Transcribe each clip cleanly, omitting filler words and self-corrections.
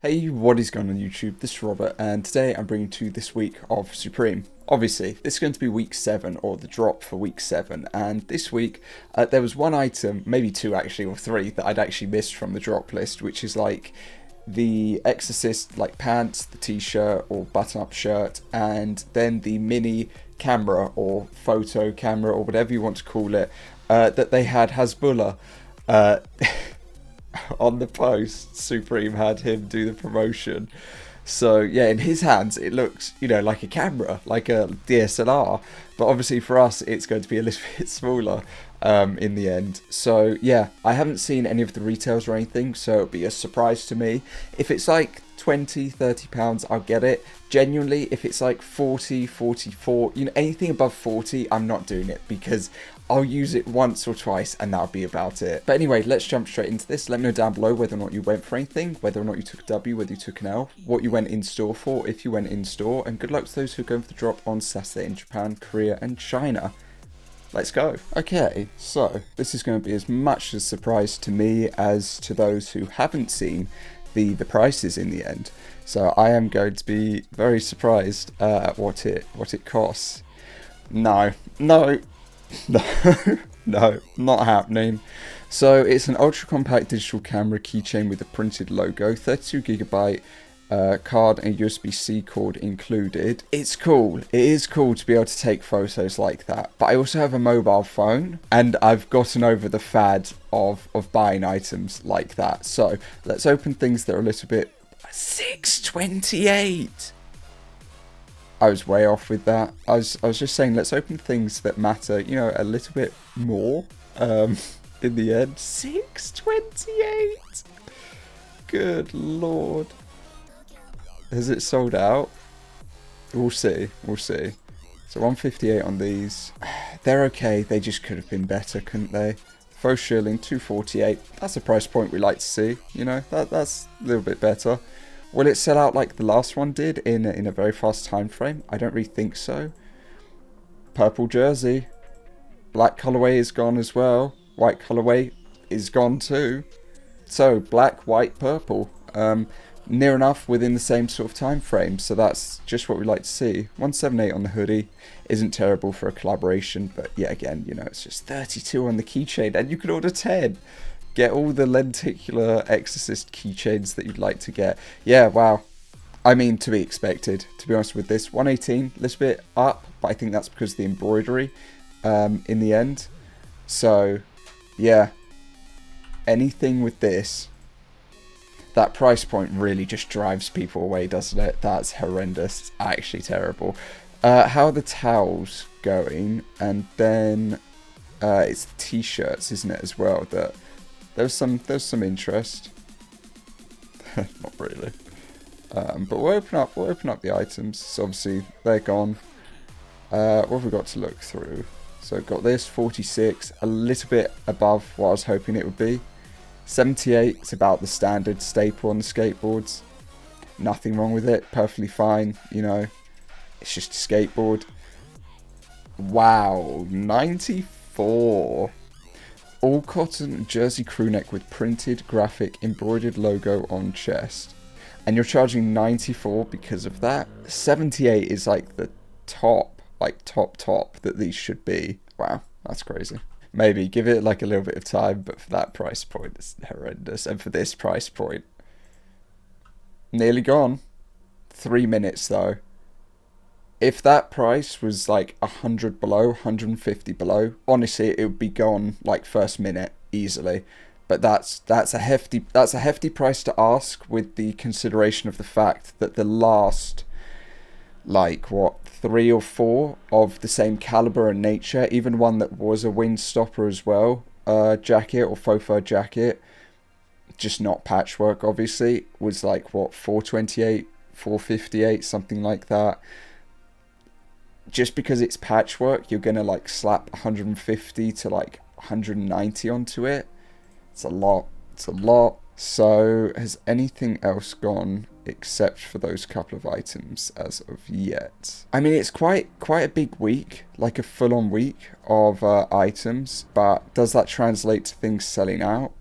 Hey, what is going on YouTube? This is Robert, and today I'm bringing to you this week of Supreme. Obviously, this is going to be week 7, or the drop for week 7, and this week there was one item, maybe two actually, or three, that I'd actually missed from the drop list, which is like the Exorcist like pants, the t-shirt or button-up shirt, and then the mini camera or photo camera or whatever you want to call it that they had Hasbullah. Uh, on the post, Supreme had him do the promotion. So yeah, in his hands it looks, like a camera, like a DSLR. But obviously for us, it's going to be a little bit smaller in the end. So yeah, I haven't seen any of the retails or anything, so it'll be a surprise to me. If it's like 20-30 pounds, I'll get it. Genuinely, if it's like 40, 44, anything above 40, I'm not doing it, because I'll use it once or twice and that'll be about it. But anyway, let's jump straight into this. Let me know down below whether or not you went for anything, whether or not you took a W, whether you took an L, what you went in store for, if you went in store, and good luck to those who are going for the drop on Saturday in Japan, Korea and China. Let's go. Okay, so this is going to be as much a surprise to me as to those who haven't seen the prices in the end. So I am going to be very surprised at what it costs. No, no, no, not happening. So it's an ultra compact digital camera keychain with a printed logo, 32GB card and USB-C cord included. It's cool. It is cool to be able to take photos like that. But I also have a mobile phone, and I've gotten over the fad of buying items like that. So let's open things that are a little bit... 628. I was way off with that. I was just saying, let's open things that matter, a little bit more in the end. 628. Good lord. Has it sold out? We'll see. We'll see. So 158 on these. They're okay. They just could have been better, couldn't they? Faux shilling, 248. That's a price point we like to see. That's a little bit better. Will it sell out like the last one did in a very fast time frame? I don't really think so. Purple jersey. Black colorway is gone as well. White colorway is gone too. So black, white, purple. Near enough within the same sort of time frame, so that's just what we like to see. 178 on the hoodie isn't terrible for a collaboration, but yeah, again, it's just 32 on the keychain, and you can order 10. Get all the lenticular Exorcist keychains that you'd like to get. Yeah, wow. I mean, to be expected, to be honest with this. 118, a little bit up, but I think that's because of the embroidery in the end. So, yeah. Anything with this... That price point really just drives people away, doesn't it? That's horrendous. It's actually terrible. How are the towels going? And then it's the t-shirts, isn't it, as well? That there's some interest. Not really. But we'll open up the items. So obviously they're gone. What have we got to look through? So got this 46, a little bit above what I was hoping it would be. 78 is about the standard staple on the skateboards. Nothing wrong with it. Perfectly fine. It's just a skateboard. Wow. 94. All cotton jersey crewneck with printed graphic embroidered logo on chest. And you're charging 94 because of that. 78 is like the top that these should be. Wow. That's crazy. Maybe give it like a little bit of time, but for that price point, it's horrendous. And for this price point, nearly gone. 3 minutes though. If that price was like 100 below, 150 below, honestly, it would be gone like first minute easily. But that's a hefty price to ask, with the consideration of the fact that the last, like what, 3 or 4 of the same caliber and nature, even one that was a wind stopper as well, jacket or faux fur jacket, just not patchwork obviously, was like what, 428, 458, something like that. Just because it's patchwork, you're gonna like slap 150 to like 190 onto it. It's a lot. It's a lot. So has anything else gone except for those couple of items as of yet? I mean, it's quite a big week, like a full-on week of items, but does that translate to things selling out?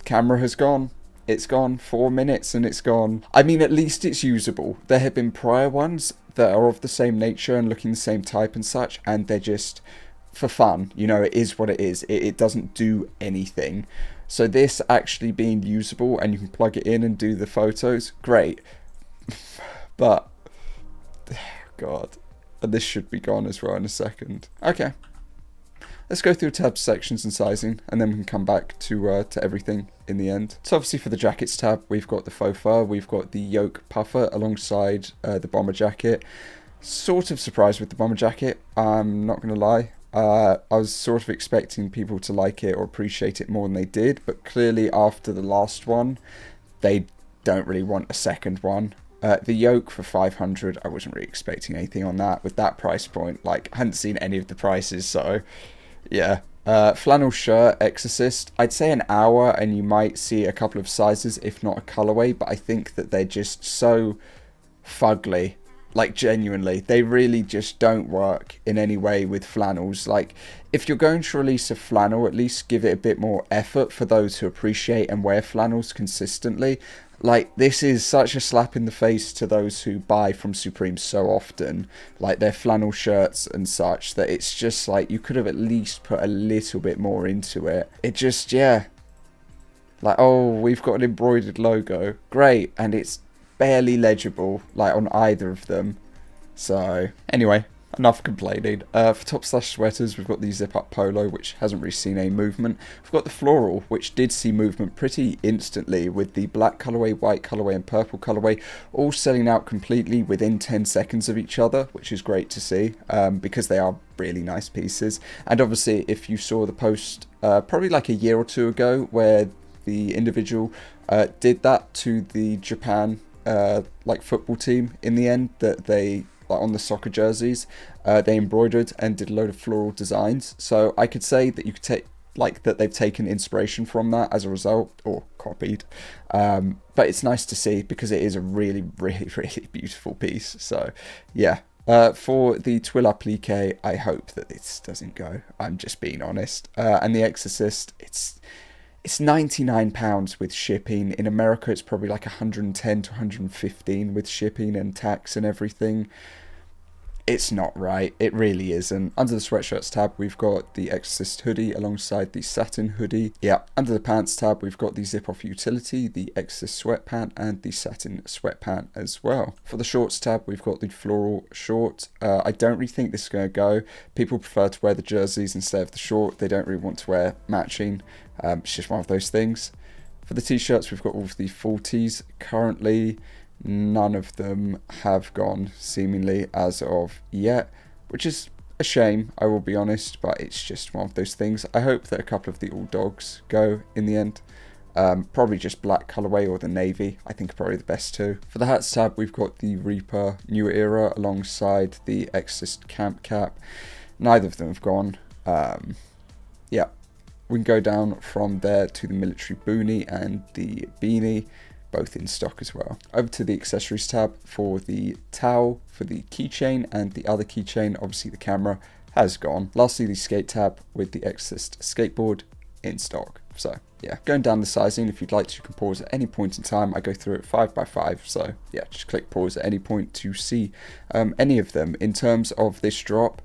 Camera has gone. It's gone. 4 minutes and it's gone. I mean, at least it's usable. There have been prior ones that are of the same nature and looking the same type and such, and they're just for fun. You know, it is what it is. It doesn't do anything. So this actually being usable and you can plug it in and do the photos, great. But, God, and this should be gone as well in a second. Okay. Let's go through tab sections and sizing, and then we can come back to everything in the end. So obviously for the jackets tab, we've got the faux fur, we've got the yoke puffer alongside the bomber jacket. Sort of surprised with the bomber jacket, I'm not going to lie. I was sort of expecting people to like it or appreciate it more than they did, but clearly after the last one, they don't really want a second one. The yoke for 500, I wasn't really expecting anything on that with that price point. Like, I hadn't seen any of the prices, so yeah. Flannel shirt, Exorcist. I'd say an hour and you might see a couple of sizes, if not a colorway, but I think that they're just so fugly. Like, genuinely, they really just don't work in any way with flannels. Like, if you're going to release a flannel, at least give it a bit more effort for those who appreciate and wear flannels consistently. Like, this is such a slap in the face to those who buy from Supreme so often, like their flannel shirts and such, that it's just like, you could have at least put a little bit more into it. It just, yeah. Like, oh, we've got an embroidered logo. Great. And it's barely legible, like, on either of them. So, anyway, enough complaining. For top slash sweaters, we've got the zip up polo, which hasn't really seen any movement. We've got the floral, which did see movement pretty instantly, with the black colourway, white colourway and purple colourway all selling out completely within 10 seconds of each other, which is great to see, because they are really nice pieces. And obviously, if you saw the post probably like a year or two ago, where the individual did that to the Japan like football team in the end, that they, like on the soccer jerseys, they embroidered and did a load of floral designs. So I could say that you could take, like, that they've taken inspiration from that as a result, or copied. But it's nice to see, because it is a really, really, really beautiful piece. So yeah. For the twill applique, I hope that this doesn't go. I'm just being honest. And the Exorcist, it's £99 with shipping. In America, it's probably like 110 to 115 with shipping and tax and everything. It's not right. It really isn't. Under the sweatshirts tab, we've got the Exorcist hoodie alongside the satin hoodie. Yeah, under the pants tab, we've got the zip-off utility, the Exorcist sweatpant, and the satin sweatpant as well. For the shorts tab, we've got the floral short. I don't really think this is going to go. People prefer to wear the jerseys instead of the short. They don't really want to wear matching. It's just one of those things. For the t-shirts, we've got all of the full tees. Currently, none of them have gone, seemingly, as of yet, which is a shame, I will be honest, but it's just one of those things. I hope that a couple of the all dogs go in the end. Probably just black colourway or the navy, I think are probably the best two. For the hats tab, we've got the Reaper New Era alongside the Exorcist Camp Cap. Neither of them have gone. Yeah, we can go down from there to the military boonie and the beanie, both in stock as well. Over to the accessories tab for the towel, for the keychain, and the other keychain. Obviously the camera has gone. Lastly, the skate tab with the Exorcist skateboard in stock. So yeah, going down the sizing, if you'd like to, you can pause at any point in time. I go through it 5 by 5, so yeah, just click pause at any point to see any of them. In terms of this drop,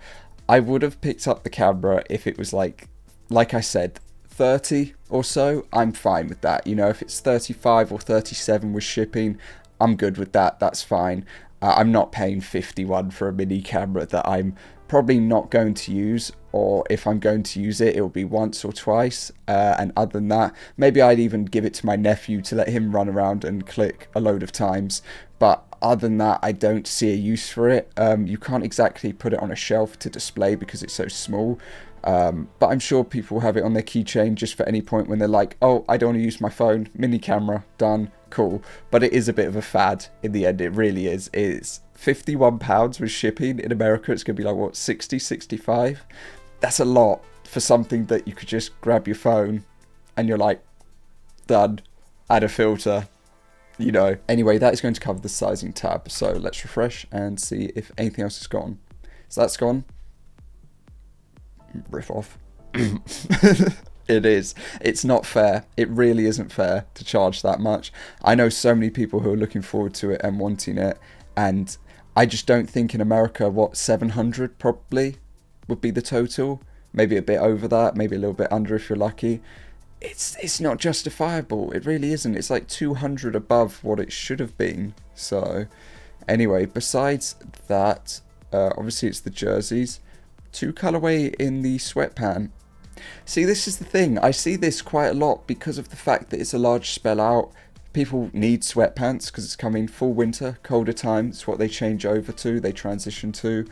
I would have picked up the camera if it was like I said, 30 or so. I'm fine with that. You know, if it's 35 or 37 with shipping, I'm good with that. That's fine. I'm not paying 51 for a mini camera that I'm probably not going to use, or if I'm going to use it, it'll be once or twice. And other than that, maybe I'd even give it to my nephew to let him run around and click a load of times. But other than that, I don't see a use for it. You can't exactly put it on a shelf to display because it's so small. But I'm sure people have it on their keychain just for any point when they're like, oh, I don't want to use my phone, mini camera, done, cool. But it is a bit of a fad in the end. It really is. It's £51 with shipping. In America, it's going to be like, what, 60, 65? That's a lot for something that you could just grab your phone and you're like, done, add a filter, you know. Anyway, that is going to cover the sizing tab. So let's refresh and see if anything else is gone. So that's gone. Riff off. It is. It's not fair. It really isn't fair to charge that much. I know so many people who are looking forward to it and wanting it, and I just don't think in America, what, 700 probably would be the total. Maybe a bit over that, maybe a little bit under if you're lucky. It's not justifiable. It really isn't. It's like 200 above what it should have been. So anyway, besides that, obviously it's the jerseys. 2 colorway in the sweatpant. See, this is the thing. I see this quite a lot because of the fact that it's a large spell out. People need sweatpants because it's coming full winter, colder time. It's what they change over to, they transition to.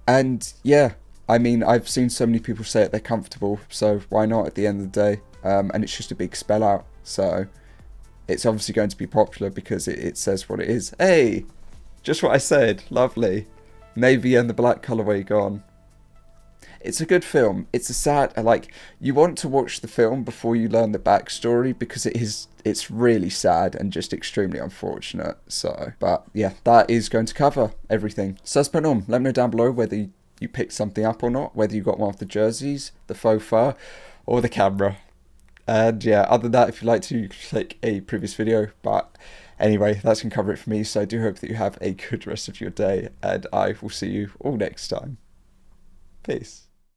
And yeah, I mean, I've seen so many people say it, they're comfortable. So why not at the end of the day? And it's just a big spell out. So it's obviously going to be popular because it says what it is. Hey, just what I said. Lovely. Navy and the black colorway gone. It's a good film. It's a sad, like, you want to watch the film before you learn the backstory because it's really sad and just extremely unfortunate. So, but yeah, that is going to cover everything. So that's been on. Let me know down below whether you picked something up or not, whether you got one of the jerseys, the faux fur, or the camera. And yeah, other than that, if you'd like to click a previous video, but anyway, that's going to cover it for me. So I do hope that you have a good rest of your day, and I will see you all next time. Peace.